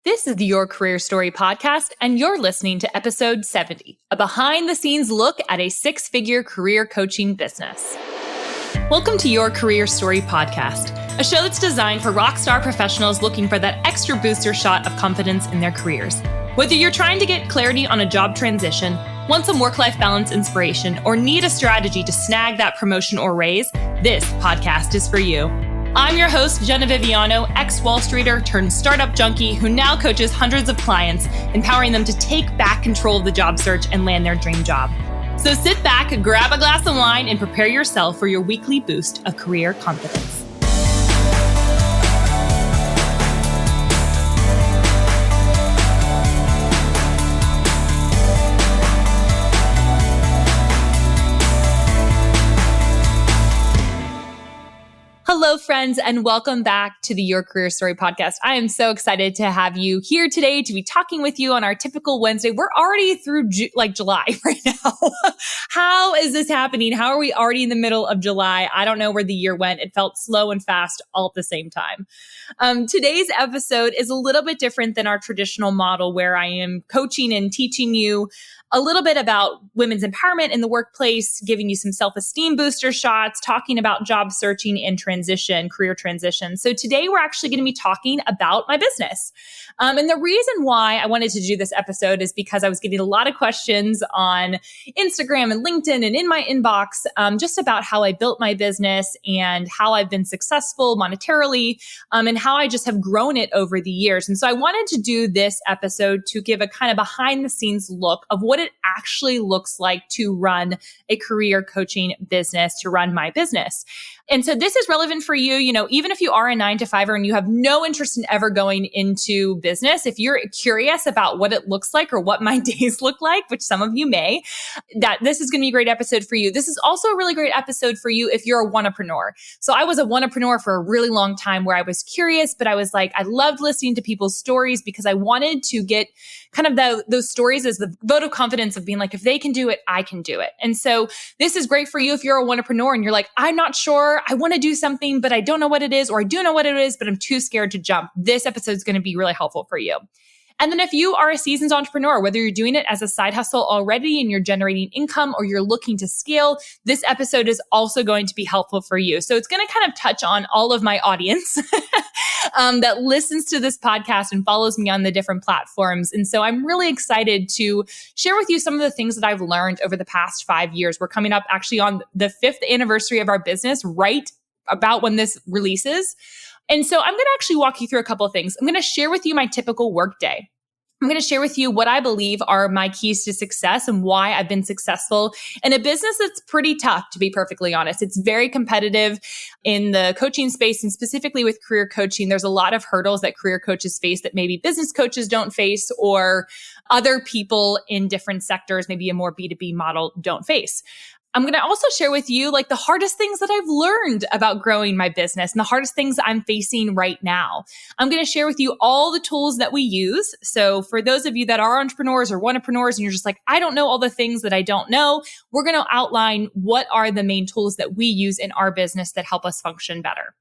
This is the Your Career Story podcast, and you're listening to episode 70, a behind-the-scenes look at a six-figure career coaching business. Welcome to Your Career Story podcast, a show that's designed for rockstar professionals looking for that extra booster shot of confidence in their careers. Whether you're trying to get clarity on a job transition, want some work-life balance inspiration, or need a strategy to snag that promotion or raise, this podcast is for you. I'm your host, Jenna Viviano, ex-Wall Streeter turned startup junkie who now coaches hundreds of clients, empowering them to take back control of the job search and land their dream job. So sit back, grab a glass of wine, and prepare yourself for your weekly boost of career confidence. Hello, friends, and welcome back to the Your Career Story podcast. I am so excited to have you here today to be talking with you on our typical Wednesday. We're already through July right now. How is this happening? How are we already in the middle of July? I don't know where the year went. It felt slow and fast all at the same time. Today's episode is a little bit different than our traditional model where I am coaching and teaching you a little bit about women's empowerment in the workplace, giving you some self-esteem booster shots, talking about job searching and transition, career transition. So today we're actually going to be talking about my business. And the reason why I wanted to do this episode is because I was getting a lot of questions on Instagram and LinkedIn and in my inbox just about how I built my business and how I've been successful monetarily and how I just have grown it over the years. And so I wanted to do this episode to give a kind of behind the scenes look of what it actually looks like to run a career coaching business, to run my business. And so this is relevant for you, even if you are a 9-to-5er and you have no interest in ever going into business, if you're curious about what it looks like or what my days look like, which some of you may, that this is going to be a great episode for you. This is also a really great episode for you if you're a wanna-preneur. So I was a wanna-preneur for a really long time where I was curious, but I was like, I loved listening to people's stories because I wanted to get kind of those stories as the vote of confidence of being like, if they can do it, I can do it. And so this is great for you if you're a wanna-preneur and you're like, I'm not sure, I want to do something, but I don't know what it is, or I do know what it is, but I'm too scared to jump. This episode is going to be really helpful for you. And then if you are a seasoned entrepreneur, whether you're doing it as a side hustle already and you're generating income or you're looking to scale, this episode is also going to be helpful for you. So it's going to kind of touch on all of my audience that listens to this podcast and follows me on the different platforms. And so I'm really excited to share with you some of the things that I've learned over the past 5 years. We're coming up actually on the 5th anniversary of our business right about when this releases. And so I'm going to actually walk you through a couple of things. I'm going to share with you my typical workday. I'm going to share with you what I believe are my keys to success and why I've been successful in a business that's pretty tough, to be perfectly honest. It's very competitive in the coaching space, and specifically with career coaching, there's a lot of hurdles that career coaches face that maybe business coaches don't face or other people in different sectors, maybe a more B2B model, don't face. I'm going to also share with you the hardest things that I've learned about growing my business and the hardest things I'm facing right now. I'm going to share with you all the tools that we use. So for those of you that are entrepreneurs or wanna-preneurs and you're just like, I don't know all the things that I don't know, we're going to outline what are the main tools that we use in our business that help us function better.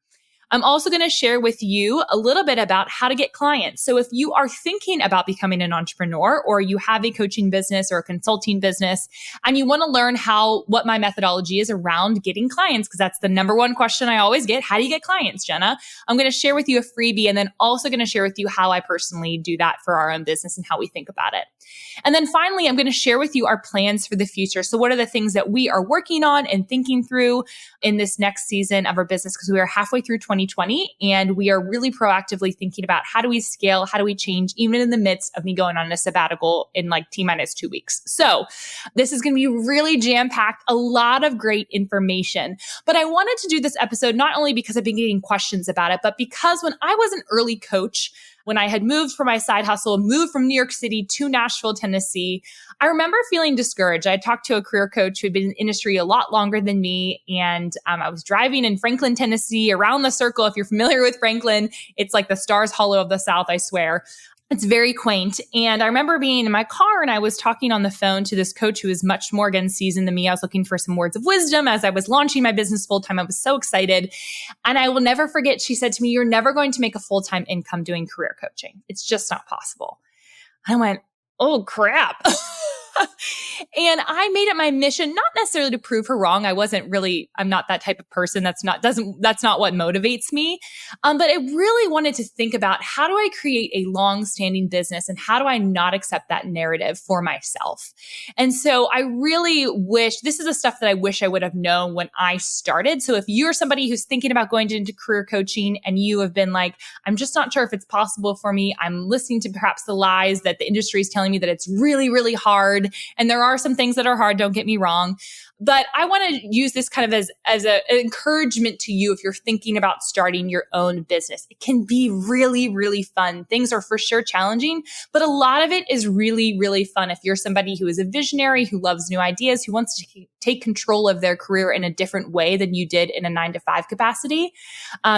I'm also going to share with you a little bit about how to get clients. So if you are thinking about becoming an entrepreneur or you have a coaching business or a consulting business and you want to learn what my methodology is around getting clients, because that's the number one question I always get. How do you get clients, Jenna? I'm going to share with you a freebie and then also going to share with you how I personally do that for our own business and how we think about it. And then finally, I'm going to share with you our plans for the future. So what are the things that we are working on and thinking through in this next season of our business? Because we are halfway through 2020 and we are really proactively thinking about how do we scale, how do we change, even in the midst of me going on a sabbatical in T-minus 2 weeks. So this is going to be really jam-packed, a lot of great information. But I wanted to do this episode not only because I've been getting questions about it, but because when I was an early coach, when I had moved from my side hustle, moved from New York City to Nashville, Tennessee, I remember feeling discouraged. I talked to a career coach who had been in the industry a lot longer than me. And I was driving in Franklin, Tennessee, around the circle. If you're familiar with Franklin, it's like the Stars Hollow of the South, I swear. It's very quaint. And I remember being in my car and I was talking on the phone to this coach who was much more again seasoned than me. I was looking for some words of wisdom as I was launching my business full time. I was so excited. And I will never forget, she said to me, "You're never going to make a full-time income doing career coaching. It's just not possible." I went, "Oh, crap." And I made it my mission, not necessarily to prove her wrong. I'm not that type of person. That's not what motivates me. But I really wanted to think about, how do I create a long-standing business and how do I not accept that narrative for myself? And so I really wish, this is the stuff that I wish I would have known when I started. So if you're somebody who's thinking about going into career coaching and you have been like, "I'm just not sure if it's possible for me. I'm listening to perhaps the lies that the industry is telling me that it's really, really hard." And there are some things that are hard, don't get me wrong. But I want to use this kind of as an encouragement to you if you're thinking about starting your own business. It can be really, really fun. Things are for sure challenging, but a lot of it is really, really fun. If you're somebody who is a visionary, who loves new ideas, who wants to take control of their career in a different way than you did in a 9-to-5 capacity,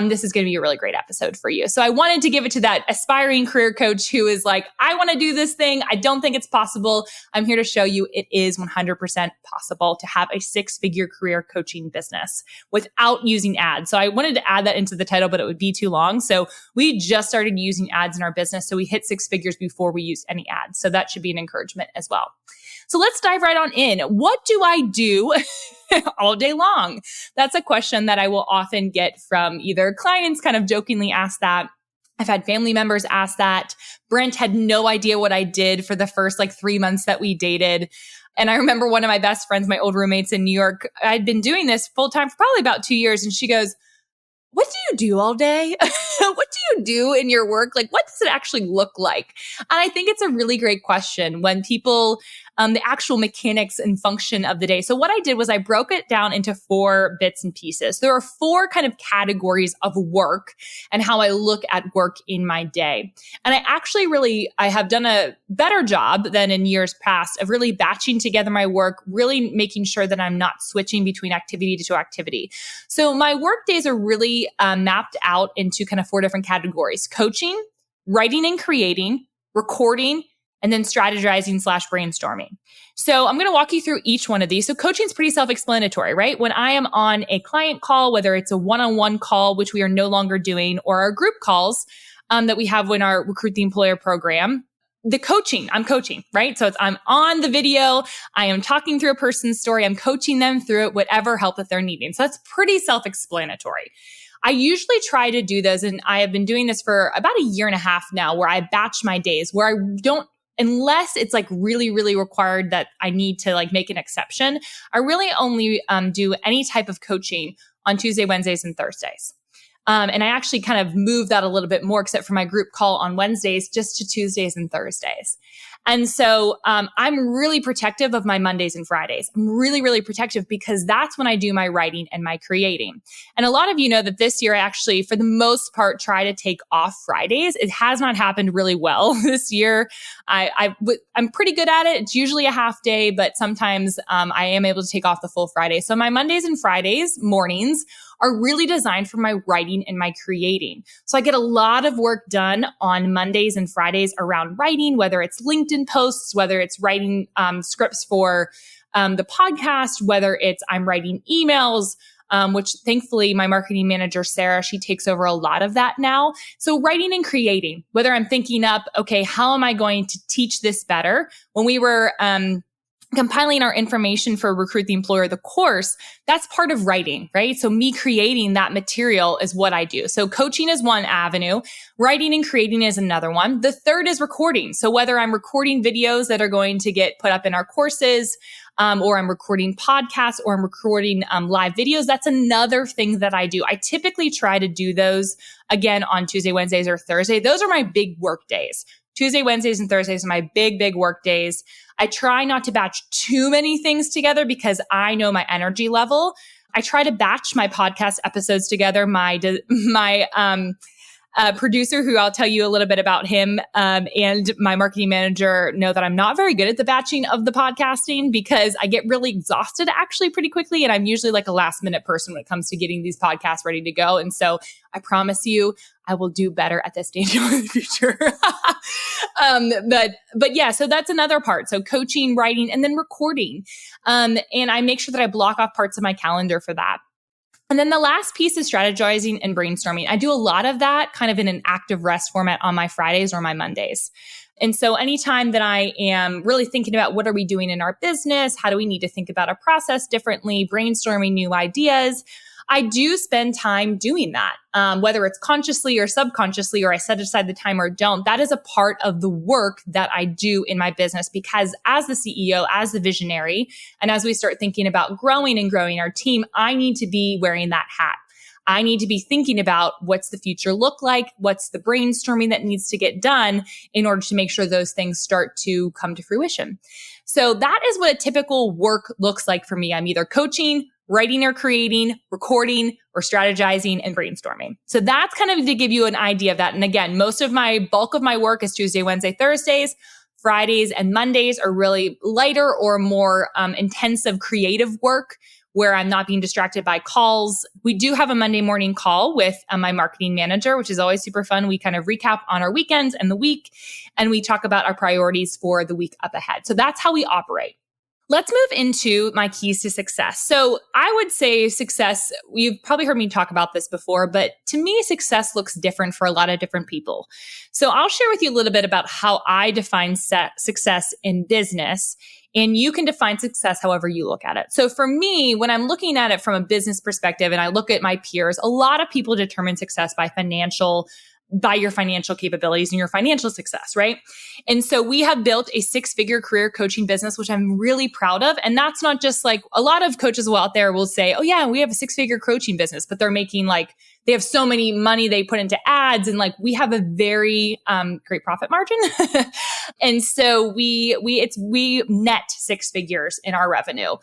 this is going to be a really great episode for you. So I wanted to give it to that aspiring career coach who is like, "I want to do this thing. I don't think it's possible." I'm here to show you it is 100% possible to have a 6-figure career coaching business without using ads. So I wanted to add that into the title, but it would be too long. So we just started using ads in our business. So we hit 6 figures before we used any ads. So that should be an encouragement as well. So let's dive right on in. What do I do all day long? That's a question that I will often get from either clients kind of jokingly ask that. I've had family members ask that. Brent had no idea what I did for the first 3 months that we dated. And I remember one of my best friends, my old roommates in New York, I'd been doing this full time for probably about 2 years. And she goes, "What do you do all day? What do you do in your work? What does it actually look like?" And I think it's a really great question when people, the actual mechanics and function of the day. So what I did was I broke it down into 4 bits and pieces. There are 4 kind of categories of work and how I look at work in my day. And I have done a better job than in years past of really batching together my work, really making sure that I'm not switching between activity to activity. So my work days are really mapped out into kind of 4 different categories: coaching, writing and creating, recording, and then strategizing/brainstorming. So I'm going to walk you through each one of these. So coaching is pretty self-explanatory, right? When I am on a client call, whether it's a one-on-one call, which we are no longer doing, or our group calls that we have in our Recruit the Employer program, I'm coaching, right? So I'm on the video. I am talking through a person's story. I'm coaching them through it, whatever help that they're needing. So that's pretty self-explanatory. I usually try to do those, and I have been doing this for about a year and a half now, where I batch my days, where I don't, unless it's really, really required that I need to make an exception, I really only do any type of coaching on Tuesday, Wednesdays, and Thursdays. And I actually kind of moved that a little bit more, except for my group call on Wednesdays, just to Tuesdays and Thursdays. And so I'm really protective of my Mondays and Fridays. I'm really, really protective because that's when I do my writing and my creating. And a lot of you know that this year I actually, for the most part, try to take off Fridays. It has not happened really well this year. I'm pretty good at it. It's usually a half day, but sometimes I am able to take off the full Friday. So my Mondays and Fridays mornings are really designed for my writing and my creating. So I get a lot of work done on Mondays and Fridays around writing, whether it's LinkedIn posts, whether it's writing scripts for the podcast, whether it's I'm writing emails, which thankfully my marketing manager, Sarah, she takes over a lot of that now. So writing and creating, whether I'm thinking up, okay, how am I going to teach this better? When we were compiling our information for Recruit the Employer, the course, that's part of writing, right? So me creating that material is what I do. So coaching is one avenue. Writing and creating is another one. The third is recording. So whether I'm recording videos that are going to get put up in our courses, or I'm recording podcasts, or I'm recording live videos, that's another thing that I do. I typically try to do those again on Tuesday, Wednesdays, or Thursday. Those are my big work days. Tuesday, Wednesdays, and Thursdays are my big work days. I try not to batch too many things together because I know my energy level. I try to batch my podcast episodes together. My producer, who I'll tell you a little bit about him, and my marketing manager know that I'm not very good at the batching of the podcasting because I get really exhausted actually pretty quickly. And I'm usually a last minute person when it comes to getting these podcasts ready to go. And so I promise you, I will do better at this stage in the future. But yeah, so that's another part. So coaching, writing, and then recording. And I make sure that I block off parts of my calendar for that. And then the last piece is strategizing and brainstorming. I do a lot of that kind of in an active rest format on my Fridays or my Mondays. And so anytime that I am really thinking about what are we doing in our business, how do we need to think about our process differently, brainstorming new ideas, I do spend time doing that, whether it's consciously or subconsciously, or I set aside the time or don't. That is a part of the work that I do in my business, because as the CEO, as the visionary, and as we start thinking about growing and growing our team, I need to be wearing that hat. I need to be thinking about what's the future look like, what's the brainstorming that needs to get done in order to make sure those things start to come to fruition. So that is what a typical work looks like for me. I'm either coaching, writing or creating, recording, or strategizing and brainstorming. So that's kind of to give you an idea of that. And again, bulk of my work is Tuesday, Wednesday, Thursdays. Fridays and Mondays are really lighter or more intensive creative work where I'm not being distracted by calls. We do have a Monday morning call with my marketing manager, which is always super fun. We kind of recap on our weekends and the week, and we talk about our priorities for the week up ahead. So that's how we operate. Let's move into my keys to success. So I would say success, you've probably heard me talk about this before, but to me, success looks different for a lot of different people. So I'll share with you a little bit about how I define success in business, and you can define success however you look at it. So for me, when I'm looking at it from a business perspective and I look at my peers, a lot of people determine success by your financial capabilities and your financial success, right? And so we have built a 6-figure career coaching business, which I'm really proud of. And that's not just like a lot of coaches out there will say, oh yeah, we have a 6-figure coaching business, but they're making they have so many money they put into ads, and we have a very great profit margin. And so we net 6 figures in our revenue,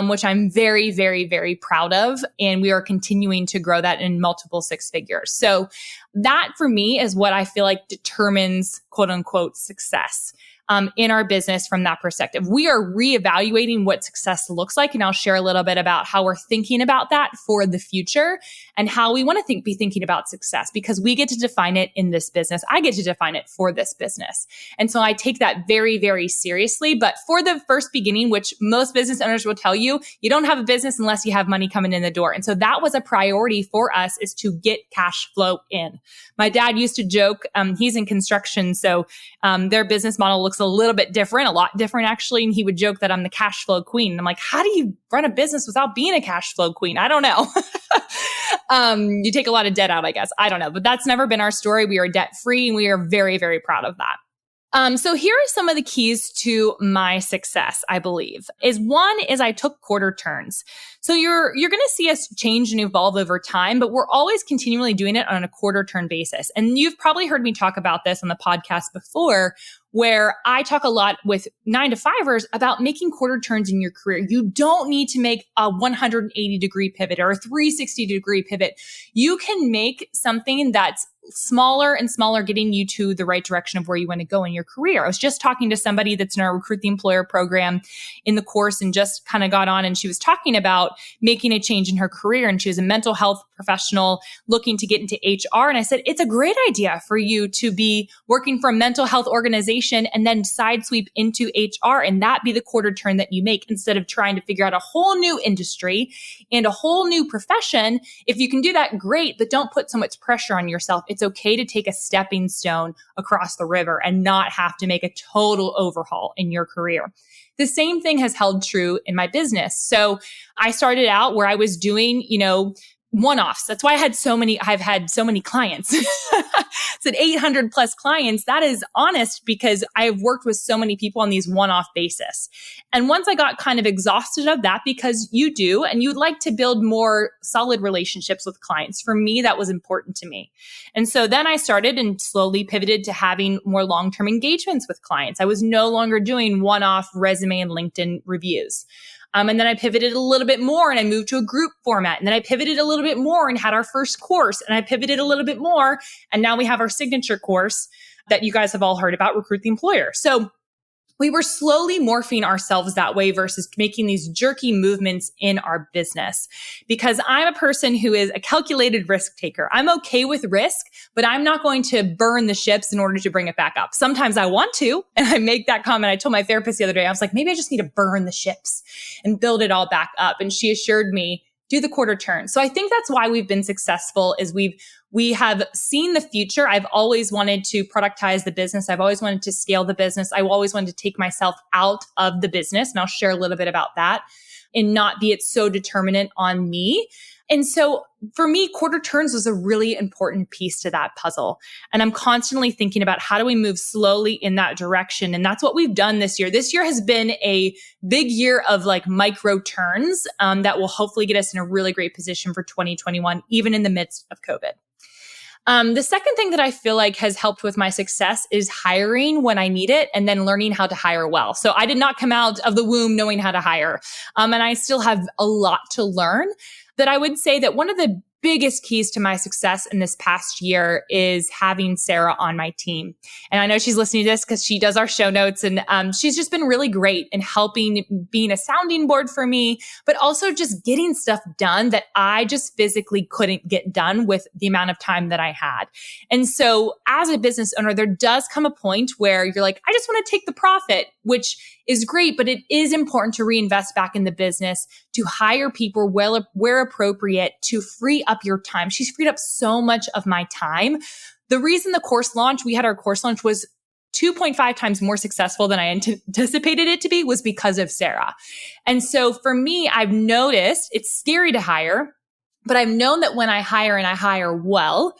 which I'm very, very, very proud of. And we are continuing to grow that in multiple 6 figures. So that for me is what I feel like determines quote unquote success in our business from that perspective. We are reevaluating what success looks like. And I'll share a little bit about how we're thinking about that for the future and how we want to be thinking about success, because we get to define it in this business. I get to define it for this business. And so I take that very, very seriously. But for the first beginning, which most business owners will tell you, you don't have a business unless you have money coming in the door. And so that was a priority for us, is to get cash flow in. My dad used to joke, he's in construction, so their business model looks a little bit different, a lot different actually. And he would joke that I'm the cash flow queen. And I'm like, how do you run a business without being a cash flow queen? I don't know. You take a lot of debt out, I guess. I don't know, but that's never been our story. We are debt free, and we are very, very proud of that. So here are some of the keys to my success, I believe. One is I took quarter turns. So you're going to see us change and evolve over time, but we're always continually doing it on a quarter turn basis. And you've probably heard me talk about this on the podcast before, where I talk a lot with 9-to-5ers about making quarter turns in your career. You don't need to make a 180-degree pivot or a 360-degree pivot. You can make something that's smaller and smaller, getting you to the right direction of where you want to go in your career. I was just talking to somebody that's in our Recruit the Employer program in the course, and just kind of got on, and she was talking about making a change in her career. And she was a mental health professional looking to get into HR. And I said, it's a great idea for you to be working for a mental health organization and then side sweep into HR, and that be the quarter turn that you make, instead of trying to figure out a whole new industry and a whole new profession. If you can do that, great, but don't put so much pressure on yourself. It's okay to take a stepping stone across the river and not have to make a total overhaul in your career. The same thing has held true in my business. So I started out where I was doing, one-offs. That's why I've had so many clients. Said 800 plus clients. That is honest, because I've worked with so many people on these one-off basis. And once I got kind of exhausted of that, because you do, and you'd like to build more solid relationships with clients. For me, that was important to me. And so then I started and slowly pivoted to having more long-term engagements with clients. I was no longer doing one-off resume and LinkedIn reviews. And then I pivoted a little bit more, and I moved to a group format. And then I pivoted a little bit more and had our first course. And I pivoted a little bit more. And now we have our signature course that you guys have all heard about, Recruit the Employer. So we were slowly morphing ourselves that way versus making these jerky movements in our business. Because I'm a person who is a calculated risk taker. I'm okay with risk, but I'm not going to burn the ships in order to bring it back up. Sometimes I want to, and I make that comment. I told my therapist the other day, I was like, maybe I just need to burn the ships and build it all back up. And she assured me, do the quarter turn. So I think that's why we've been successful is we have seen the future. I've always wanted to productize the business. I've always wanted to scale the business. I always wanted to take myself out of the business. And I'll share a little bit about that and not be it so determinant on me. And so for me, quarter turns was a really important piece to that puzzle. And I'm constantly thinking about how do we move slowly in that direction? And that's what we've done this year. This year has been a big year of like micro turns that will hopefully get us in a really great position for 2021, even in the midst of COVID. The second thing that I feel like has helped with my success is hiring when I need it and then learning how to hire well. So I did not come out of the womb knowing how to hire. And I still have a lot to learn. That I would say that one of the biggest keys to my success in this past year is having Sarah on my team. And I know she's listening to this because she does our show notes and she's just been really great in helping being a sounding board for me, but also just getting stuff done that I just physically couldn't get done with the amount of time that I had. And so as a business owner, there does come a point where you're like, I just want to take the profit, which is great, but it is important to reinvest back in the business, to hire people where appropriate, to free up your time. She's freed up so much of my time. The reason we had our course launch was 2.5 times more successful than I anticipated it to be was because of Sarah. And so for me, I've noticed it's scary to hire, but I've known that when I hire and I hire well,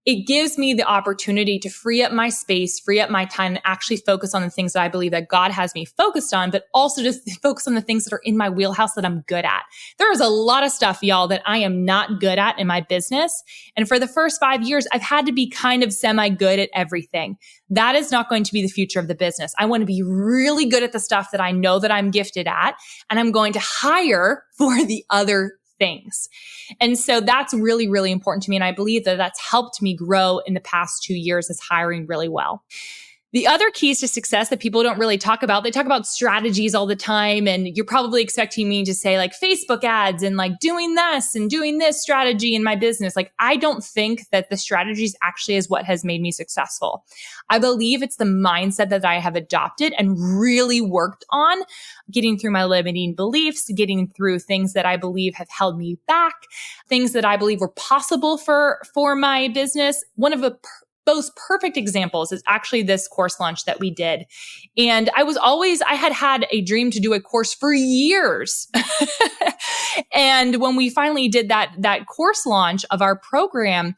it gives me the opportunity to free up my space, free up my time, and actually focus on the things that I believe that God has me focused on, but also just focus on the things that are in my wheelhouse that I'm good at. There is a lot of stuff, y'all, that I am not good at in my business. And for the first 5 years, I've had to be kind of semi-good at everything. That is not going to be the future of the business. I want to be really good at the stuff that I know that I'm gifted at, and I'm going to hire for the other things. And so that's really, really important to me. And I believe that that's helped me grow in the past 2 years is hiring really well. The other keys to success that people don't really talk about, they talk about strategies all the time. And you're probably expecting me to say like Facebook ads and like doing this and doing this strategy in my business. Like, I don't think that the strategies actually is what has made me successful. I believe it's the mindset that I have adopted and really worked on, getting through my limiting beliefs, getting through things that I believe have held me back, things that I believe were possible for my business. One of the most perfect examples is actually this course launch that we did. And I had a dream to do a course for years. And when we finally did that course launch of our program,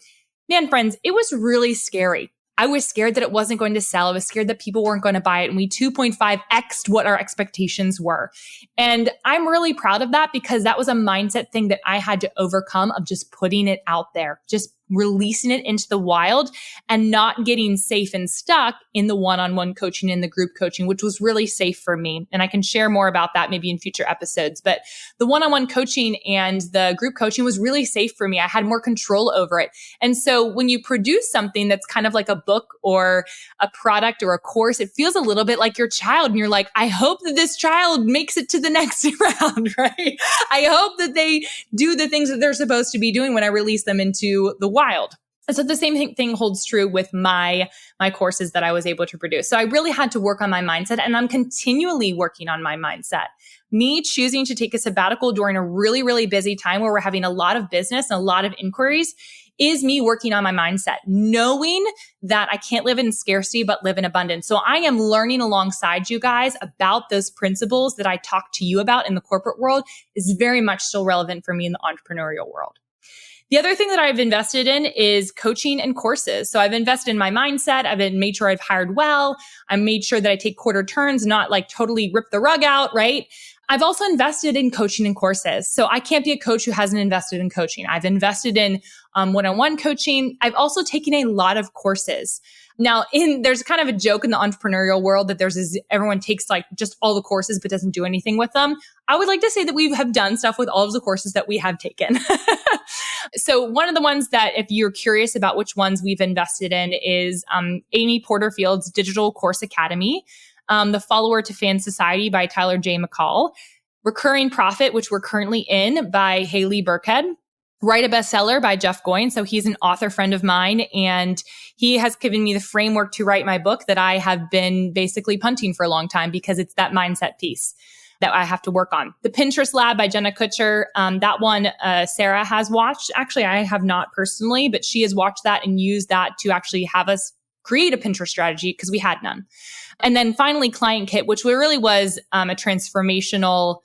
man, friends, it was really scary. I was scared that it wasn't going to sell. I was scared that people weren't going to buy it. And we 2.5x'd what our expectations were. And I'm really proud of that because that was a mindset thing that I had to overcome of just putting it out there, just releasing it into the wild and not getting safe and stuck in the one-on-one coaching and the group coaching, which was really safe for me. And I can share more about that maybe in future episodes. But the one-on-one coaching and the group coaching was really safe for me. I had more control over it. And so when you produce something that's kind of like a book or a product or a course, it feels a little bit like your child. And you're like, I hope that this child makes it to the next round, right? I hope that they do the things that they're supposed to be doing when I release them into the wild. And so the same thing holds true with my courses that I was able to produce. So I really had to work on my mindset, and I'm continually working on my mindset. Me choosing to take a sabbatical during a really, really busy time where we're having a lot of business and a lot of inquiries is me working on my mindset, knowing that I can't live in scarcity, but live in abundance. So I am learning alongside you guys about those principles that I talk to you about in the corporate world is very much still relevant for me in the entrepreneurial world. The other thing that I've invested in is coaching and courses. So I've invested in my mindset. I've made sure I've hired well. I made sure that I take quarter turns, not like totally rip the rug out, right? I've also invested in coaching and courses. So I can't be a coach who hasn't invested in coaching. I've invested in one-on-one coaching. I've also taken a lot of courses. Now, there's kind of a joke in the entrepreneurial world that everyone takes like just all the courses but doesn't do anything with them. I would like to say that we have done stuff with all of the courses that we have taken. So one of the ones that, if you're curious about which ones we've invested in, is Amy Porterfield's Digital Course Academy. The Follower to Fan Society by Tyler J. McCall, Recurring Profit, which we're currently in, by Haley Burkhead, Write a Bestseller by Jeff Goins. So he's an author friend of mine, and he has given me the framework to write my book that I have been basically punting for a long time because it's that mindset piece that I have to work on. The Pinterest Lab by Jenna Kutcher. That one, Sarah has watched. Actually, I have not personally, but she has watched that and used that to actually have us create a Pinterest strategy because we had none. And then finally, Client Kit, which really was a transformational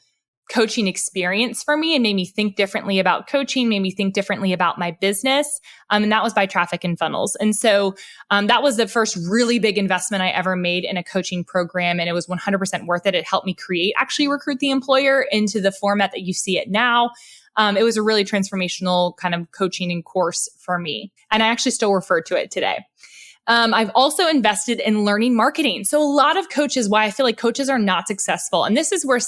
coaching experience for me and made me think differently about coaching, made me think differently about my business. And that was by Traffic and Funnels. And so that was the first really big investment I ever made in a coaching program. And it was 100% worth it. It helped me actually recruit the employer into the format that you see it now. It was a really transformational kind of coaching and course for me. And I actually still refer to it today. I've also invested in learning marketing. So a lot of coaches, why I feel like coaches are not successful. And this is where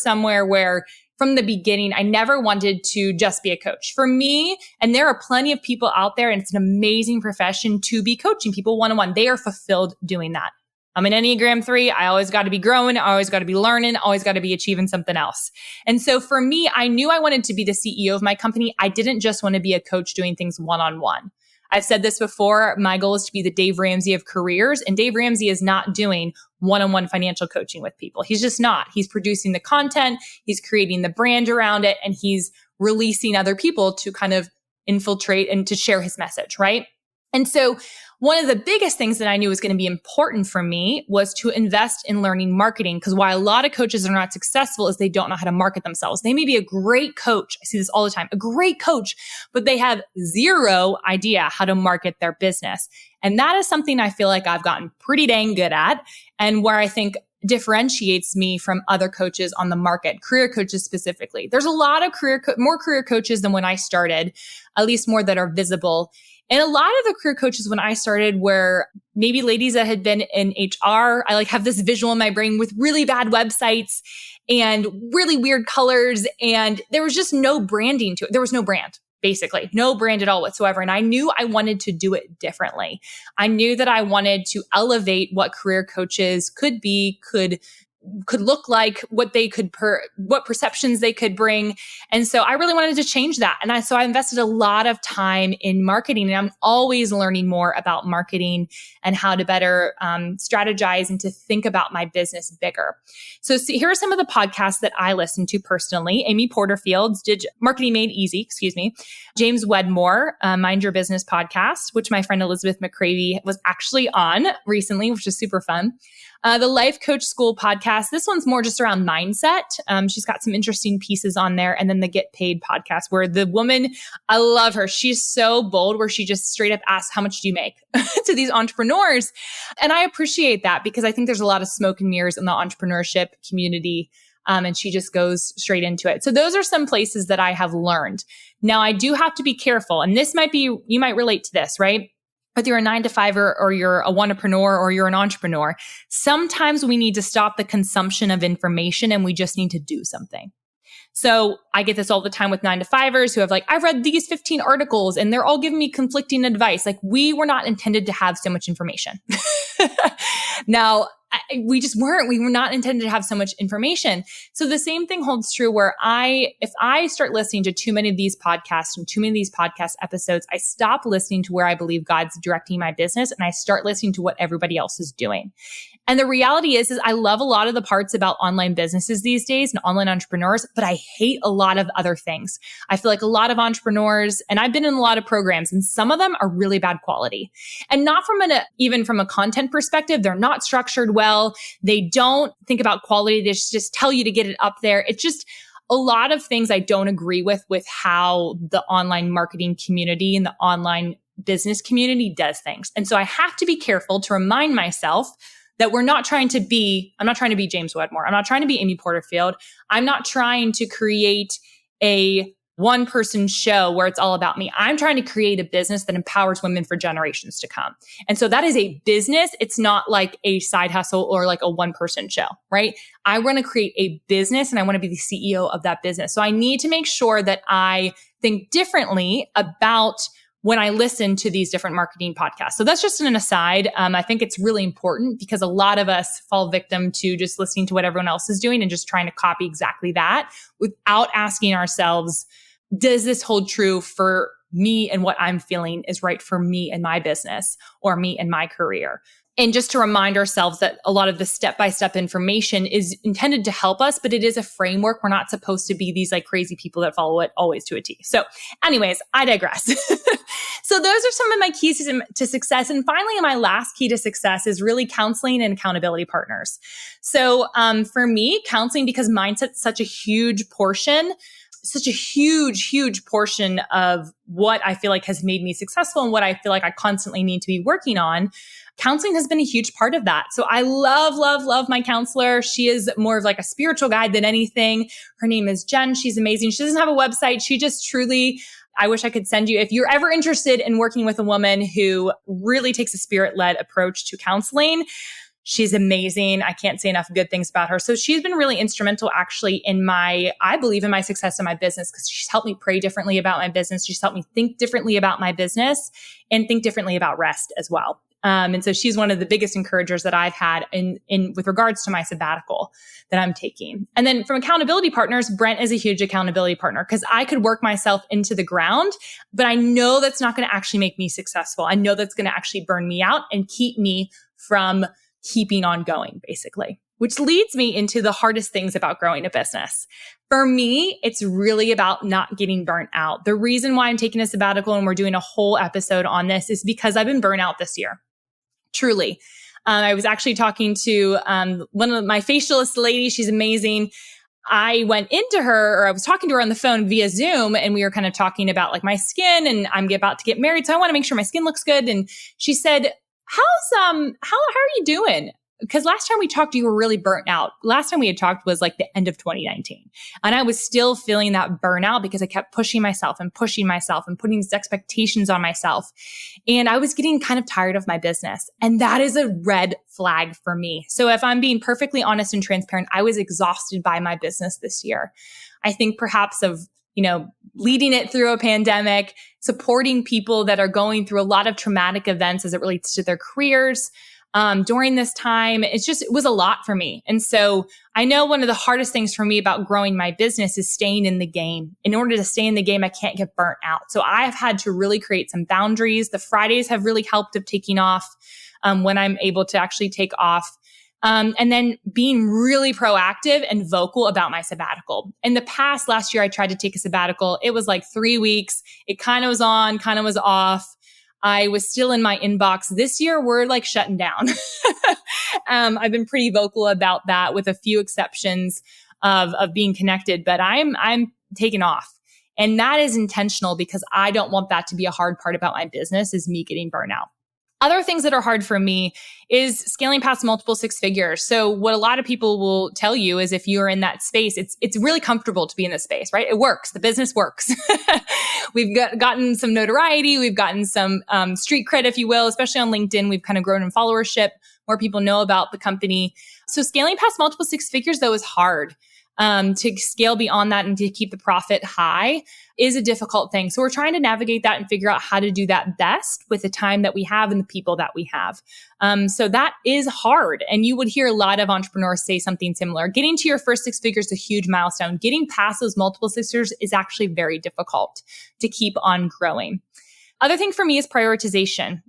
from the beginning, I never wanted to just be a coach. For me, and there are plenty of people out there, and it's an amazing profession to be coaching people one-on-one. They are fulfilled doing that. I'm an Enneagram 3. I always got to be growing. I always got to be learning. Always got to be achieving something else. And so for me, I knew I wanted to be the CEO of my company. I didn't just want to be a coach doing things one-on-one. I've said this before. My goal is to be the Dave Ramsey of careers, and Dave Ramsey is not doing one-on-one financial coaching with people. He's just not. He's producing the content, he's creating the brand around it, and he's releasing other people to kind of infiltrate and to share his message, right? And so one of the biggest things that I knew was going to be important for me was to invest in learning marketing, because why a lot of coaches are not successful is they don't know how to market themselves. They may be a great coach. I see this all the time, a great coach, but they have zero idea how to market their business. And that is something I feel like I've gotten pretty dang good at, and where I think differentiates me from other coaches on the market, career coaches specifically. There's a lot of more career coaches than when I started, at least more that are visible. And a lot of the career coaches when I started were maybe ladies that had been in HR. I have this visual in my brain with really bad websites and really weird colors. And there was just no branding to it. There was no brand, basically, no brand at all whatsoever. And I knew I wanted to do it differently. I knew that I wanted to elevate what career coaches could be, could look like, what they could, what perceptions they could bring. And so I really wanted to change that. And so I invested a lot of time in marketing, and I'm always learning more about marketing and how to better strategize and to think about my business bigger. So here are some of the podcasts that I listen to personally. Amy Porterfield's Marketing Made Easy, James Wedmore, Mind Your Business podcast, which my friend Elizabeth McCravey was actually on recently, which is super fun. The Life Coach School podcast. This one's more just around mindset. She's got some interesting pieces on there. And then the Get Paid podcast, where the woman, I love her. She's so bold, where she just straight up asks, how much do you make to these entrepreneurs? And I appreciate that, because I think there's a lot of smoke and mirrors in the entrepreneurship community. And she just goes straight into it. So those are some places that I have learned. Now, I do have to be careful. And this you might relate to this, right? Whether you're a 9-to-5er or you're a wanna-preneur or you're an entrepreneur, sometimes we need to stop the consumption of information and we just need to do something. So I get this all the time with 9-to-5ers who have I've read these 15 articles and they're all giving me conflicting advice. We were not intended to have so much information. Now, we just weren't. We were not intended to have so much information. So the same thing holds true where if I start listening to too many of these podcasts and too many of these podcast episodes, I stop listening to where I believe God's directing my business, and I start listening to what everybody else is doing. And the reality is I love a lot of the parts about online businesses these days and online entrepreneurs, but I hate a lot of other things. I feel like a lot of entrepreneurs, and I've been in a lot of programs, and some of them are really bad quality. And not even from a content perspective, they're not structured well. They don't think about quality. They just tell you to get it up there. It's just a lot of things I don't agree with how the online marketing community and the online business community does things. And so I have to be careful to remind myself that I'm not trying to be James Wedmore. I'm not trying to be Amy Porterfield. I'm not trying to create a one-person show where it's all about me. I'm trying to create a business that empowers women for generations to come. And so that is a business. It's not like a side hustle or like a one-person show, right? I want to create a business and I want to be the CEO of that business. So I need to make sure that I think differently about when I listen to these different marketing podcasts. So that's just an aside. I think it's really important because a lot of us fall victim to just listening to what everyone else is doing and just trying to copy exactly that without asking ourselves, does this hold true for me and what I'm feeling is right for me and my business or me and my career? And just to remind ourselves that a lot of the step-by-step information is intended to help us, but it is a framework. We're not supposed to be these like crazy people that follow it always to a T. So anyways, I digress. So those are some of my keys to success. And finally, my last key to success is really counseling and accountability partners. So for me, counseling, because mindset's such a huge portion of what I feel like has made me successful and what I feel like I constantly need to be working on. Counseling has been a huge part of that. So I love my counselor. She is more of like a spiritual guide than anything. Her name is Jen. She's amazing. She doesn't have a website. She just truly, I wish I could send you, if you're ever interested in working with a woman who really takes a spirit-led approach to counseling, she's amazing. I can't say enough good things about her. So she's been really instrumental actually I believe in my success in my business because she's helped me pray differently about my business. She's helped me think differently about my business and think differently about rest as well. And so she's one of the biggest encouragers that I've had in with regards to my sabbatical that I'm taking. And then from accountability partners, Brent is a huge accountability partner because I could work myself into the ground, but I know that's not going to actually make me successful. I know that's going to actually burn me out and keep me from keeping on going, basically, which leads me into the hardest things about growing a business. For me, it's really about not getting burnt out. The reason why I'm taking a sabbatical and we're doing a whole episode on this is because I've been burnt out this year. Truly. I was actually talking to one of my facialist ladies. She's amazing. I went into her, or I was talking to her on the phone via Zoom, and we were kind of talking about like my skin, and I'm about to get married, so I want to make sure my skin looks good. And she said, how are you doing? Because last time we talked, you were really burnt out. Last time we had talked was like the end of 2019. And I was still feeling that burnout because I kept pushing myself and putting these expectations on myself. And I was getting kind of tired of my business. And that is a red flag for me. So if I'm being perfectly honest and transparent, I was exhausted by my business this year. I think perhaps of leading it through a pandemic, supporting people that are going through a lot of traumatic events as it relates to their careers. During this time, it was a lot for me. And so I know one of the hardest things for me about growing my business is staying in the game. In order to stay in the game, I can't get burnt out. So I have had to really create some boundaries. The Fridays have really helped of taking off when I'm able to actually take off. And then being really proactive and vocal about my sabbatical. In the past, last year, I tried to take a sabbatical. It was like 3 weeks. It kind of was on, kind of was off. I was still in my inbox. This year, we're like shutting down. I've been pretty vocal about that with a few exceptions of being connected, but I'm taking off. And that is intentional because I don't want that to be a hard part about my business is me getting burnt out. Other things that are hard for me is scaling past multiple six figures. So what a lot of people will tell you is if you're in that space, it's really comfortable to be in this space, right? It works. The business works. We've gotten some notoriety. We've gotten some street cred, if you will, especially on LinkedIn. We've kind of grown in followership. More people know about the company. So scaling past multiple six figures, though, is hard. To scale beyond that and to keep the profit high is a difficult thing. So we're trying to navigate that and figure out how to do that best with the time that we have and the people that we have. So that is hard. And you would hear a lot of entrepreneurs say something similar. Getting to your first six figures is a huge milestone. Getting past those multiple six figures is actually very difficult to keep on growing. Other thing for me is prioritization.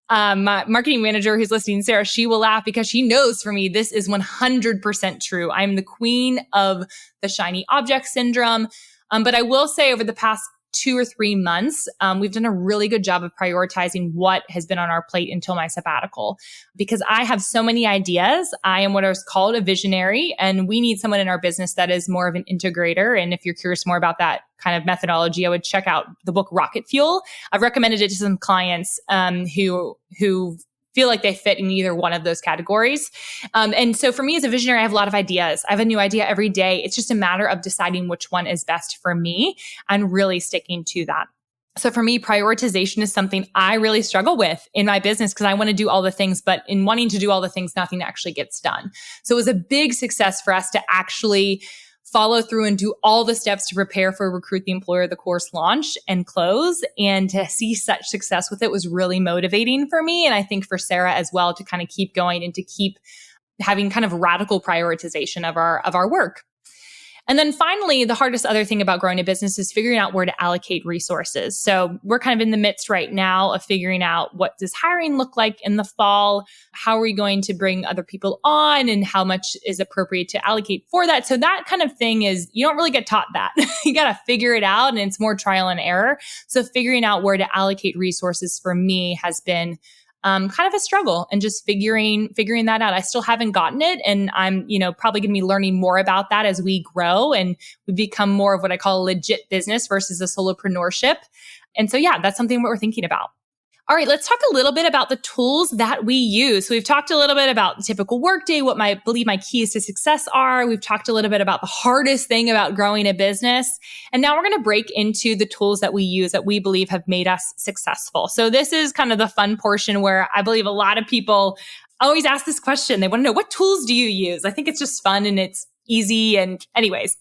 My marketing manager who's listening, Sarah, she will laugh because she knows for me, this is 100% true. I'm the queen of the shiny object syndrome. But I will say over the past 2 or 3 months, we've done a really good job of prioritizing what has been on our plate until my sabbatical because I have so many ideas. I am what is called a visionary, and we need someone in our business that is more of an integrator. And if you're curious more about that kind of methodology, I would check out the book Rocket Fuel. I've recommended it to some clients who feel like they fit in either one of those categories. And so for me as a visionary, I have a lot of ideas. I have a new idea every day. It's just a matter of deciding which one is best for me and really sticking to that. So for me, prioritization is something I really struggle with in my business because I want to do all the things, but in wanting to do all the things, nothing actually gets done. So it was a big success for us to actually follow through and do all the steps to prepare for Recruit the Employer, the course launch and close. And to see such success with it was really motivating for me. And I think for Sarah as well, to kind of keep going and to keep having kind of radical prioritization of our work. And then finally, the hardest other thing about growing a business is figuring out where to allocate resources. So we're kind of in the midst right now of figuring out, what does hiring look like in the fall? How are we going to bring other people on, and how much is appropriate to allocate for that? So that kind of thing is, you don't really get taught that. You got to figure it out, and it's more trial and error. So figuring out where to allocate resources for me has been kind of a struggle, and just figuring that out. I still haven't gotten it. And I'm, probably going to be learning more about that as we grow and we become more of what I call a legit business versus a solopreneurship. And so, yeah, that's something we're thinking about. All right, let's talk a little bit about the tools that we use. So we've talked a little bit about the typical workday, what I believe my keys to success are. We've talked a little bit about the hardest thing about growing a business. And now we're going to break into the tools that we use that we believe have made us successful. So this is kind of the fun portion where I believe a lot of people always ask this question. They want to know, what tools do you use? I think it's just fun and it's easy. And anyways,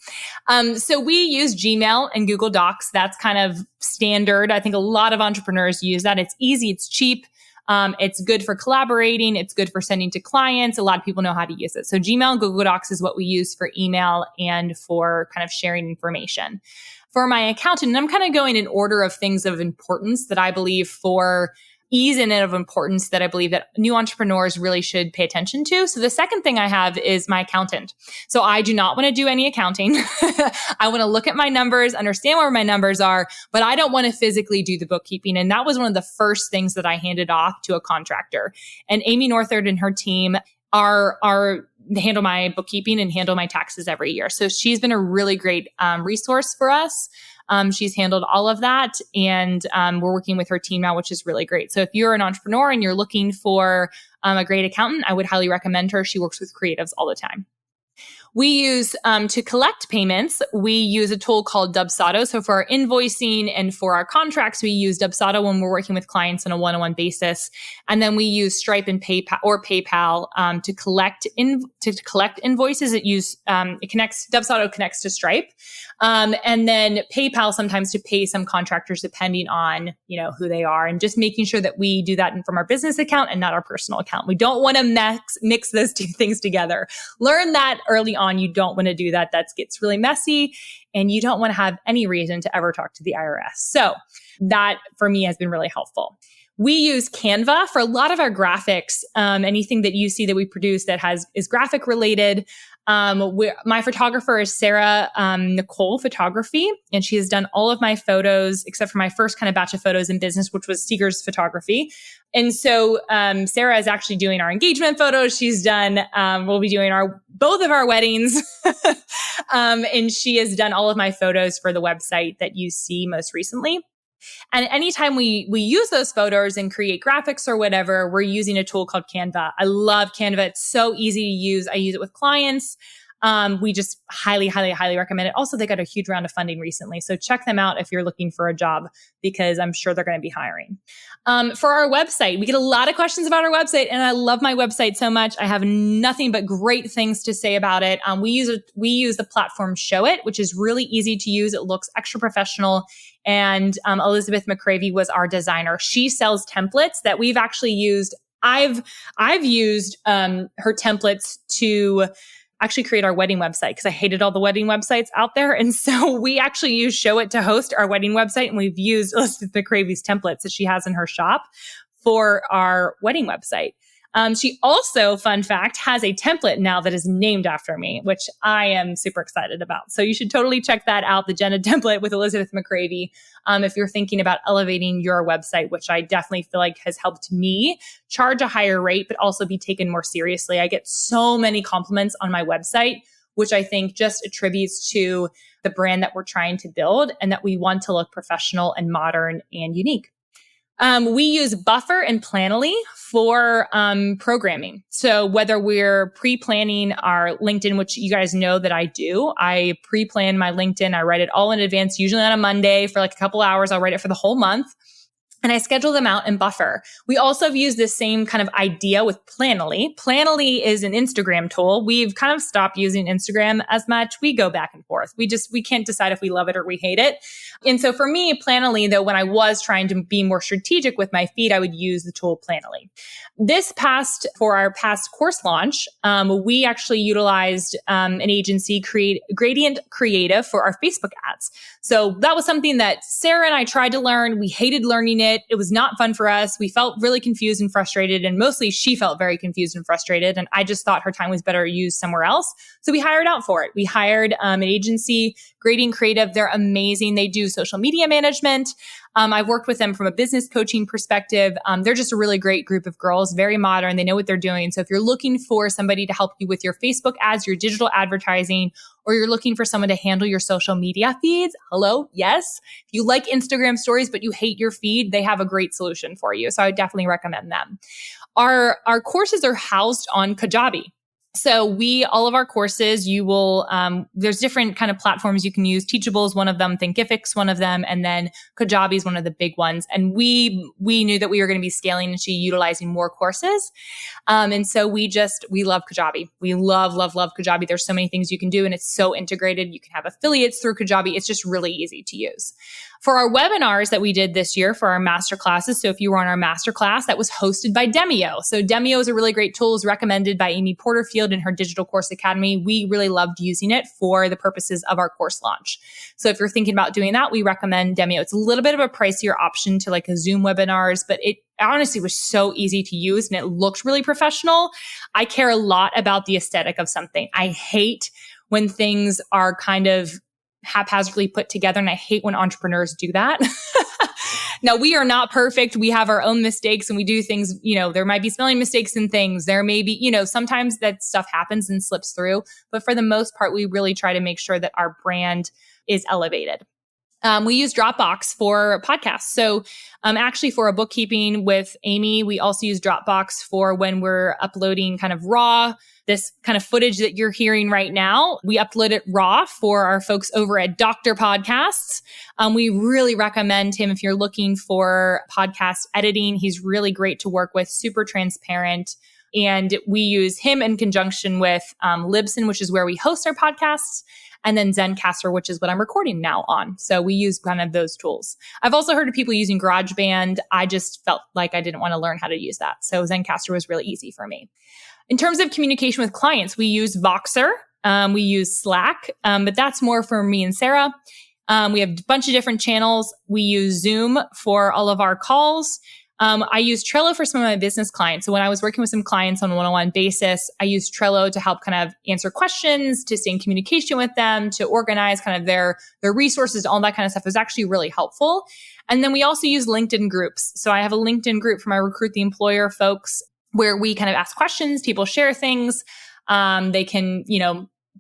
so we use Gmail and Google Docs. That's kind of standard. I think a lot of entrepreneurs use that. It's easy. It's cheap. It's good for collaborating. It's good for sending to clients. A lot of people know how to use it. So Gmail and Google Docs is what we use for email and for kind of sharing information. For my accountant, and I'm kind of going in order of things of importance that I believe for ease and of importance that I believe that new entrepreneurs really should pay attention to. So the second thing I have is my accountant. So I do not want to do any accounting. I want to look at my numbers, understand where my numbers are, but I don't want to physically do the bookkeeping. And that was one of the first things that I handed off to a contractor. And Amy Northard and her team they handle my bookkeeping and handle my taxes every year. So she's been a really great resource for us. She's handled all of that, and we're working with her team now, which is really great. So if you're an entrepreneur and you're looking for a great accountant, I would highly recommend her. She works with creatives all the time. We use, to collect payments, we use a tool called Dubsado. So for our invoicing and for our contracts, we use Dubsado when we're working with clients on a one-on-one basis. And then we use Stripe and PayPal to collect invoices. Dubsado connects to Stripe. And then PayPal sometimes to pay some contractors depending on, who they are, and just making sure that we do that from our business account and not our personal account. We don't want to mix those two things together. Learn that early on. You don't want to do that. That gets really messy, and you don't want to have any reason to ever talk to the IRS. So that for me has been really helpful. We use Canva for a lot of our graphics. Anything that you see that we produce that is graphic related. My photographer is Sarah Nicole Photography, and she has done all of my photos except for my first kind of batch of photos in business, which was Seeker's Photography. And so Sarah is actually doing our engagement photos. She's done, we'll be doing both of our weddings. And she has done all of my photos for the website that you see most recently. And anytime we use those photos and create graphics or whatever, we're using a tool called Canva. I love Canva. It's so easy to use. I use it with clients. We just highly, highly, highly recommend it. Also, they got a huge round of funding recently. So check them out if you're looking for a job, because I'm sure they're going to be hiring. For our website, we get a lot of questions about our website, and I love my website so much. I have nothing but great things to say about it. We use the platform Showit, which is really easy to use. It looks extra professional. And Elizabeth McCravey was our designer. She sells templates that we've actually used. I've used her templates to actually create our wedding website, because I hated all the wedding websites out there. And so we actually use Showit to host our wedding website. And we've used Elizabeth McCravey's templates that she has in her shop for our wedding website. She also, fun fact, has a template now that is named after me, which I am super excited about. So you should totally check that out, the Jenna template with Elizabeth McCravey, if you're thinking about elevating your website, which I definitely feel like has helped me charge a higher rate, but also be taken more seriously. I get so many compliments on my website, which I think just attributes to the brand that we're trying to build and that we want to look professional and modern and unique. We use Buffer and Planoly for programming. So whether we're pre-planning our LinkedIn, which you guys know that I do, I pre-plan my LinkedIn. I write it all in advance, usually on a Monday for like a couple hours. I'll write it for the whole month. and I schedule them out in Buffer. We also have used this same kind of idea with Planoly. Planoly is an Instagram tool. We've kind of stopped using Instagram as much. We go back and forth. We can't decide if we love it or we hate it. And so for me, Planoly, though, when I was trying to be more strategic with my feed, I would use the tool Planoly. For our past course launch, we actually utilized an agency, Gradient Creative, for our Facebook ads. So that was something that Sarah and I tried to learn. We hated learning it. It was not fun for us. We felt really confused and frustrated, and mostly she felt very confused and frustrated. And I just thought her time was better used somewhere else. So we hired out for it. We hired an agency, Gradient Creative. They're amazing. They do social media management. I've worked with them from a business coaching perspective. They're just a really great group of girls, very modern. They know what they're doing. So if you're looking for somebody to help you with your Facebook ads, your digital advertising, or you're looking for someone to handle your social media feeds, hello, yes. If you like Instagram stories, but you hate your feed, they have a great solution for you. So I would definitely recommend them. Our courses are housed on Kajabi. So all of our courses, there's different kind of platforms you can use. Teachable is one of them, Thinkific's one of them, and then Kajabi is one of the big ones. And we knew that we were going to be scaling into utilizing more courses. And so we love Kajabi. We love Kajabi. There's so many things you can do, and it's so integrated. You can have affiliates through Kajabi. It's just really easy to use. For our webinars that we did this year for our masterclasses, so if you were on our masterclass, that was hosted by Demio. So Demio is a really great tool. It's recommended by Amy Porterfield in her Digital Course Academy. We really loved using it for the purposes of our course launch. So if you're thinking about doing that, we recommend Demio. It's a little bit of a pricier option to like a Zoom webinars, but it honestly was so easy to use and it looked really professional. I care a lot about the aesthetic of something. I hate when things are kind of haphazardly put together. And I hate when entrepreneurs do that. Now, we are not perfect. We have our own mistakes and we do things, there might be spelling mistakes and things. There may be, sometimes that stuff happens and slips through. But for the most part, we really try to make sure that our brand is elevated. We use Dropbox for podcasts. So actually for a bookkeeping with Amy, we also use Dropbox for when we're uploading kind of raw, this kind of footage that you're hearing right now. We upload it raw for our folks over at Dr. Podcasts. We really recommend him if you're looking for podcast editing. He's really great to work with, super transparent. And we use him in conjunction with Libsyn, which is where we host our podcasts, and then Zencastr, which is what I'm recording now on. So we use kind of those tools. I've also heard of people using GarageBand. I just felt like I didn't want to learn how to use that. So Zencastr was really easy for me. In terms of communication with clients, we use Voxer. We use Slack, but that's more for me and Sarah. We have a bunch of different channels. We use Zoom for all of our calls. I use Trello for some of my business clients. So when I was working with some clients on a one-on-one basis, I used Trello to help kind of answer questions, to stay in communication with them, to organize kind of their resources, all that kind of stuff. It was actually really helpful. And then we also use LinkedIn groups. So I have a LinkedIn group for my Recruit the Employer folks where we kind of ask questions, people share things. They can,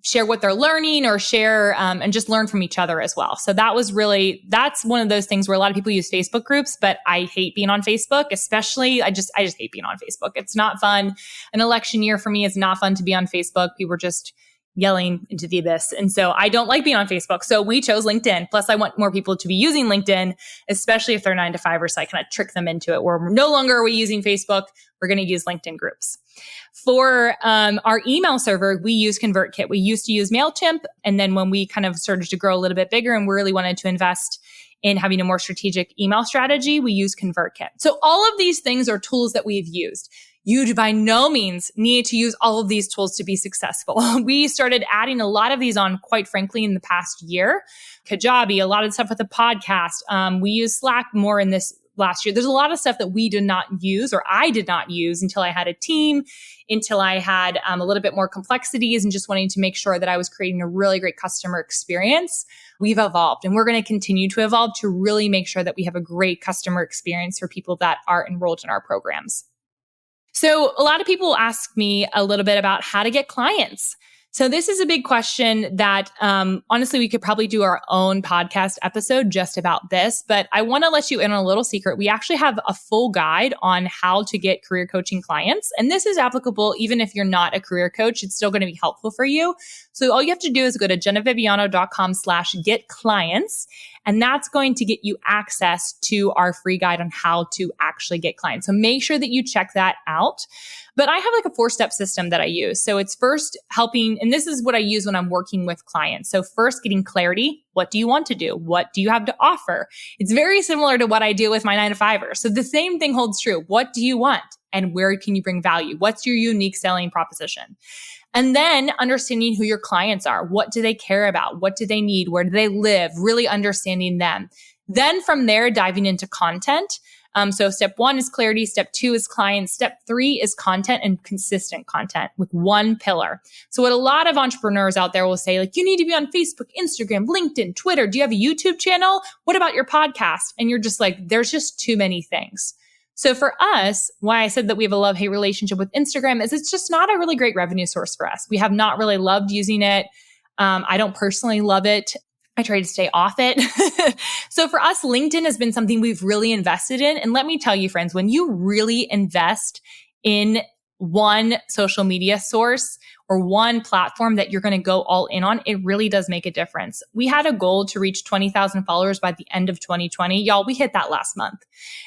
share what they're learning or share and just learn from each other as well. So that's one of those things where a lot of people use Facebook groups, but I hate being on Facebook, especially. I just hate being on Facebook. It's not fun. An election year for me is not fun to be on Facebook. People are just yelling into the abyss. And so I don't like being on Facebook. So we chose LinkedIn. Plus I want more people to be using LinkedIn, especially if they're 9-to-5ers. So I kind of trick them into it where no longer are we using Facebook. We're going to use LinkedIn groups. For our email server, we use ConvertKit. We used to use MailChimp. And then when we kind of started to grow a little bit bigger and we really wanted to invest in having a more strategic email strategy, we use ConvertKit. So all of these things are tools that we've used. You by no means need to use all of these tools to be successful. We started adding a lot of these on, quite frankly, in the past year. Kajabi, a lot of stuff with the podcast. We use Slack more in this last year. There's a lot of stuff that we did not use, or I did not use until I had a team, until I had a little bit more complexities and just wanting to make sure that I was creating a really great customer experience. We've evolved and we're going to continue to evolve to really make sure that we have a great customer experience for people that are enrolled in our programs. So a lot of people ask me a little bit about how to get clients. So this is a big question that honestly, we could probably do our own podcast episode just about this, but I want to let you in on a little secret. We actually have a full guide on how to get career coaching clients. And this is applicable even if you're not a career coach. It's still going to be helpful for you. So all you have to do is go to jennaviviano.com/get clients. And that's going to get you access to our free guide on how to actually get clients. So make sure that you check that out. But I have like a 4-step system that I use. So it's first helping, and this is what I use when I'm working with clients. So first getting clarity. What do you want to do? What do you have to offer? It's very similar to what I do with my 9-to-5ers. So the same thing holds true. What do you want? And where can you bring value? What's your unique selling proposition? And then understanding who your clients are. What do they care about? What do they need? Where do they live? Really understanding them. Then from there, diving into content. So step 1 is clarity. Step 2 is clients. Step 3 is content and consistent content with one pillar. So what a lot of entrepreneurs out there will say, like, you need to be on Facebook, Instagram, LinkedIn, Twitter. Do you have a YouTube channel? What about your podcast? And you're just like, there's just too many things. So for us, why I said that we have a love-hate relationship with Instagram is it's just not a really great revenue source for us. We have not really loved using it. I don't personally love it. I try to stay off it. So for us, LinkedIn has been something we've really invested in. And let me tell you, friends, when you really invest in one social media source or one platform that you're going to go all in on, it really does make a difference. We had a goal to reach 20,000 followers by the end of 2020. Y'all, we hit that last month.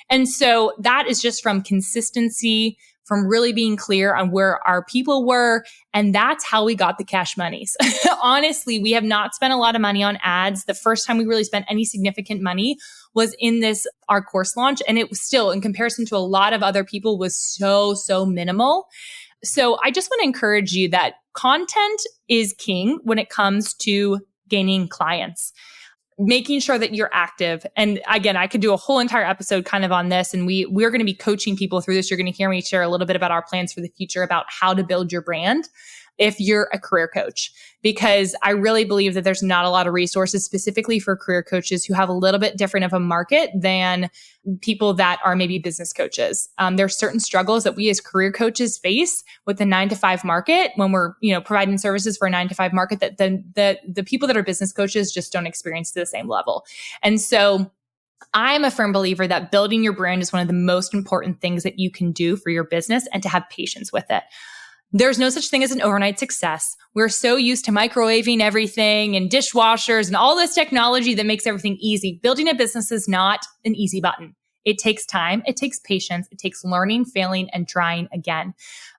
And so that is just from consistency, from really being clear on where our people were. And that's how we got the cash monies. Honestly, we have not spent a lot of money on ads. The first time we really spent any significant money was in our course launch. And it was still, in comparison to a lot of other people, was so minimal. So I just want to encourage you that content is king when it comes to gaining clients. Making sure that you're active. And again, I could do a whole entire episode kind of on this. And we're going to be coaching people through this. You're going to hear me share a little bit about our plans for the future about how to build your brand if you're a career coach, because I really believe that there's not a lot of resources specifically for career coaches who have a little bit different of a market than people that are maybe business coaches. There's certain struggles that we as career coaches face with the 9-to-5 market when we're, providing services for a 9-to-5 market that the people that are business coaches just don't experience to the same level. And so I'm a firm believer that building your brand is one of the most important things that you can do for your business, and to have patience with it. There's no such thing as an overnight success. We're so used to microwaving everything and dishwashers and all this technology that makes everything easy. Building a business is not an easy button. It takes time. It takes patience. It takes learning, failing, and trying again.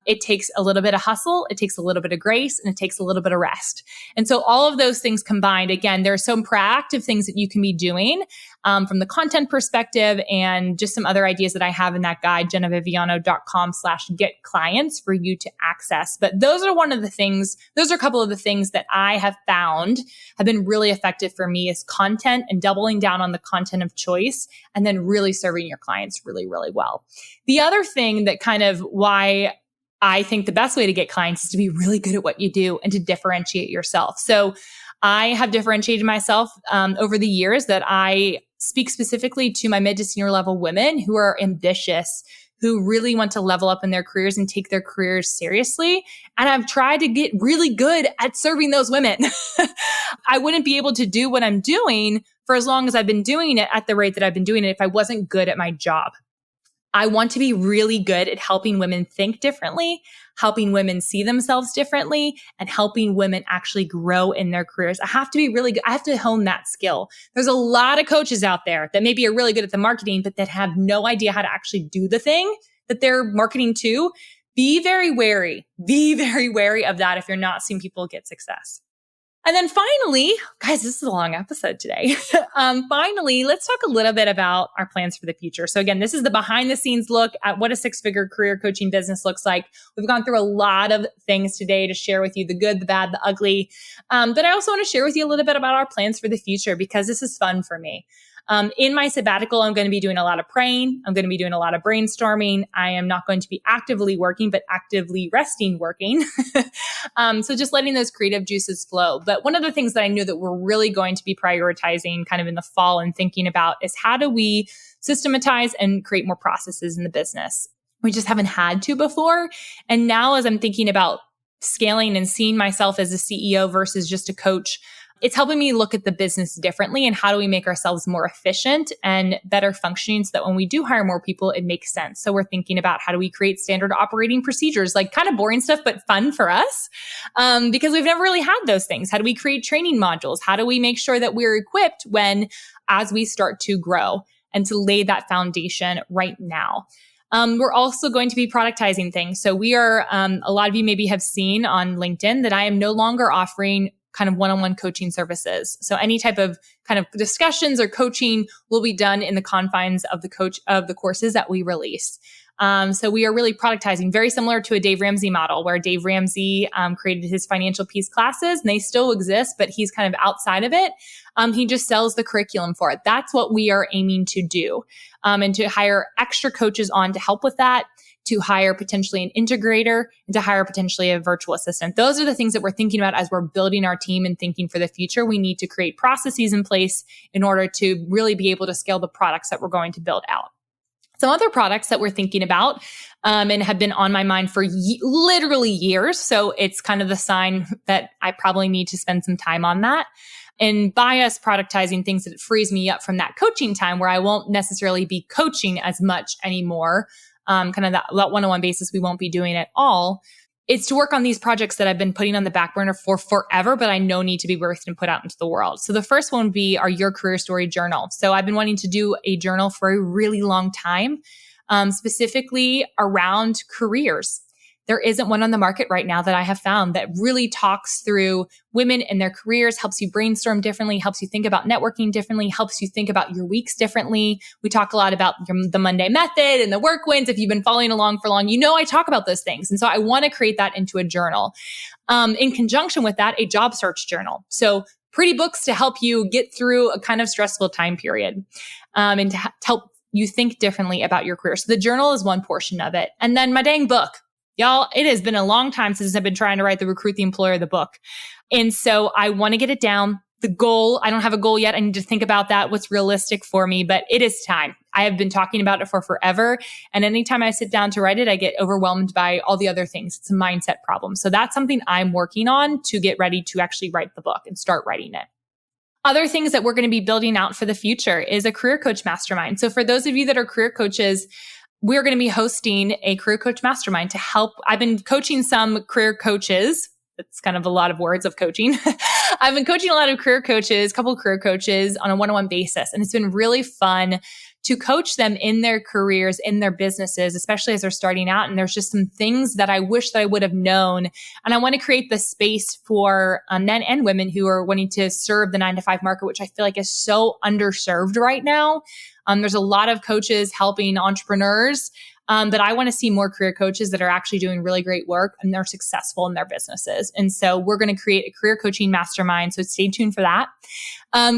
It takes a little bit of hustle. It takes a little bit of grace, and it takes a little bit of rest. And so all of those things combined, again, there are some proactive things that you can be doing from the content perspective, and just some other ideas that I have in that guide, jennaviviano.com/get clients for you to access. But those are a couple of the things that I have found have been really effective for me, is content and doubling down on the content of choice, and then really serving your clients really, really well. The other thing that kind of why I think the best way to get clients is to be really good at what you do and to differentiate yourself. So I have differentiated myself over the years that I speak specifically to my mid to senior level women who are ambitious, who really want to level up in their careers and take their careers seriously. And I've tried to get really good at serving those women. I wouldn't be able to do what I'm doing for as long as I've been doing it at the rate that I've been doing it if I wasn't good at my job. I want to be really good at helping women think differently, helping women see themselves differently, and helping women actually grow in their careers. I have to be really good. I have to hone that skill. There's a lot of coaches out there that maybe are really good at the marketing, but that have no idea how to actually do the thing that they're marketing to. Be very wary. Be very wary of that if you're not seeing people get success. And then finally, guys, this is a long episode today. Finally, let's talk a little bit about our plans for the future. So again, this is the behind the scenes look at what a 6-figure career coaching business looks like. We've gone through a lot of things today to share with you, the good, the bad, the ugly. But I also want to share with you a little bit about our plans for the future, because this is fun for me. In my sabbatical, I'm going to be doing a lot of praying. I'm going to be doing a lot of brainstorming. I am not going to be actively working, but actively resting working. So just letting those creative juices flow. But one of the things that I knew that we're really going to be prioritizing kind of in the fall and thinking about is, how do we systematize and create more processes in the business? We just haven't had to before. And now, as I'm thinking about scaling and seeing myself as a CEO versus just a coach, It's helping me look at the business differently and how do we make ourselves more efficient and better functioning so that when we do hire more people, it makes sense. So we're thinking about how do we create standard operating procedures, like kind of boring stuff, but fun for us, because we've never really had those things. How do we create training modules? How do we make sure that we're equipped as we start to grow and to lay that foundation right now? We're also going to be productizing things. So we are, a lot of you maybe have seen on LinkedIn that I am no longer offering kind of one-on-one coaching services. So any type of kind of discussions or coaching will be done in the confines of the courses that we release. So we are really productizing, very similar to a Dave Ramsey model, where Dave Ramsey created his financial peace classes, and they still exist, but he's kind of outside of it. He just sells the curriculum for it. That's what we are aiming to do, and to hire extra coaches on to help with that, to hire potentially an integrator, and to hire potentially a virtual assistant. Those are the things that we're thinking about as we're building our team and thinking for the future. We need to create processes in place in order to really be able to scale the products that we're going to build out. Some other products that we're thinking about and have been on my mind for literally years. So it's kind of the sign that I probably need to spend some time on that. And by us productizing things, that it frees me up from that coaching time where I won't necessarily be coaching as much anymore. Kind of that one-on-one basis, we won't be doing at all. It's to work on these projects that I've been putting on the back burner for forever, but I know need to be birthed and put out into the world. So the first one would be our Your Career Story journal. So I've been wanting to do a journal for a really long time, specifically around careers. There isn't one on the market right now that I have found that really talks through women and their careers, helps you brainstorm differently, helps you think about networking differently, helps you think about your weeks differently. We talk a lot about the Monday method and the work wins. If you've been following along for long, you know I talk about those things. And so I want to create that into a journal. In conjunction with that, a job search journal. So pretty books to help you get through a kind of stressful time period, and to help you think differently about your career. So the journal is one portion of it. And then my dang book. Y'all, it has been a long time since I've been trying to write the Recruit the Employer, the book. And so I want to get it down. The goal, I don't have a goal yet. I need to think about that, what's realistic for me, but it is time. I have been talking about it for forever. And anytime I sit down to write it, I get overwhelmed by all the other things. It's a mindset problem. So that's something I'm working on to get ready to actually write the book and start writing it. Other things that we're going to be building out for the future is a career coach mastermind. So for those of you that are career coaches, we're going to be hosting a career coach mastermind to help. I've been coaching some career coaches. It's kind of a lot of words of coaching. I've been coaching a lot of career coaches, a couple of career coaches on a one-on-one basis. And it's been really fun to coach them in their careers, in their businesses, especially as they're starting out. And there's just some things that I wish that I would have known. And I want to create the space for men and women who are wanting to serve the 9-to-5 market, which I feel like is so underserved right now. There's a lot of coaches helping entrepreneurs, but I want to see more career coaches that are actually doing really great work and they're successful in their businesses. And so we're going to create a career coaching mastermind. So stay tuned for that.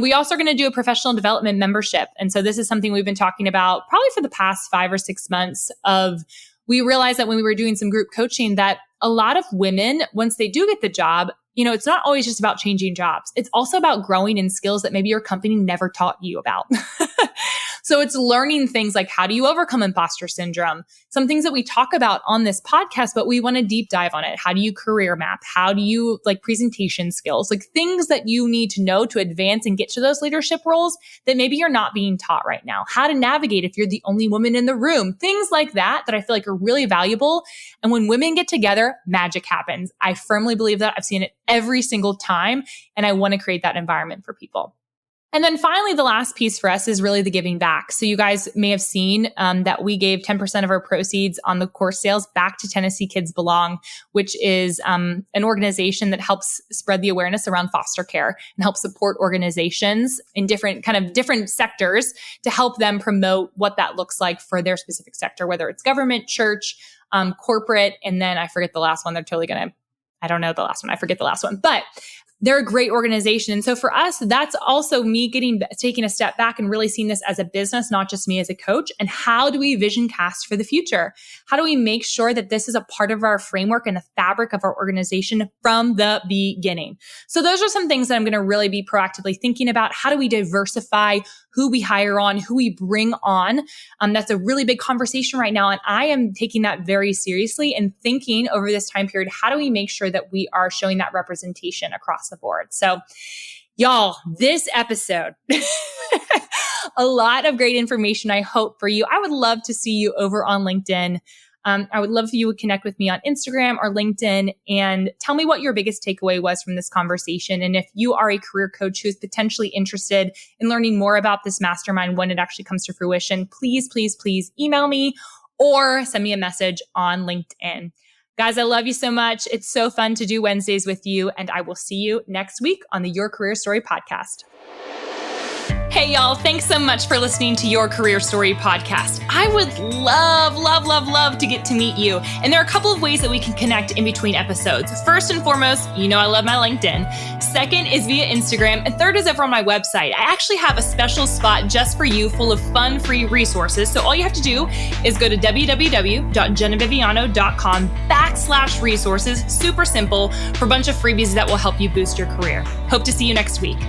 We also are going to do a professional development membership. And so this is something we've been talking about probably for the past 5 or 6 months we realized that when we were doing some group coaching that a lot of women, once they do get the job, it's not always just about changing jobs. It's also about growing in skills that maybe your company never taught you about. So it's learning things like, how do you overcome imposter syndrome? Some things that we talk about on this podcast, but we want to deep dive on it. How do you career map? How do you presentation skills? Things that you need to know to advance and get to those leadership roles that maybe you're not being taught right now. How to navigate if you're the only woman in the room. Things like that I feel like are really valuable. And when women get together, magic happens. I firmly believe that. I've seen it every single time. And I want to create that environment for people. And then finally, the last piece for us is really the giving back. So you guys may have seen that we gave 10% of our proceeds on the course sales back to Tennessee Kids Belong, which is an organization that helps spread the awareness around foster care and help support organizations in different sectors to help them promote what that looks like for their specific sector, whether it's government, church, corporate, and then I forget the last one. I don't know the last one. I forget the last one, but they're a great organization. And so for us, that's also me taking a step back and really seeing this as a business, not just me as a coach. And how do we vision cast for the future? How do we make sure that this is a part of our framework and the fabric of our organization from the beginning? So those are some things that I'm going to really be proactively thinking about. How do we diversify who we hire on, who we bring on? That's a really big conversation right now. And I am taking that very seriously and thinking over this time period, how do we make sure that we are showing that representation across the board? So Y'all, this episode, a lot of great information, I hope, for you. I would love to see you over on LinkedIn. I would love if you would connect with me on Instagram or LinkedIn and tell me what your biggest takeaway was from this conversation. And if you are a career coach who is potentially interested in learning more about this mastermind when it actually comes to fruition, please, please, please email me or send me a message on LinkedIn. Guys, I love you so much. It's so fun to do Wednesdays with you, and I will see you next week on the Your Career Story podcast. Hey, y'all. Thanks so much for listening to Your Career Story podcast. I would love to get to meet you. And there are a couple of ways that we can connect in between episodes. First and foremost, you know I love my LinkedIn. Second is via Instagram. And third is over on my website. I actually have a special spot just for you full of fun, free resources. So all you have to do is go to www.jennaviviano.com/resources. Super simple, for a bunch of freebies that will help you boost your career. Hope to see you next week.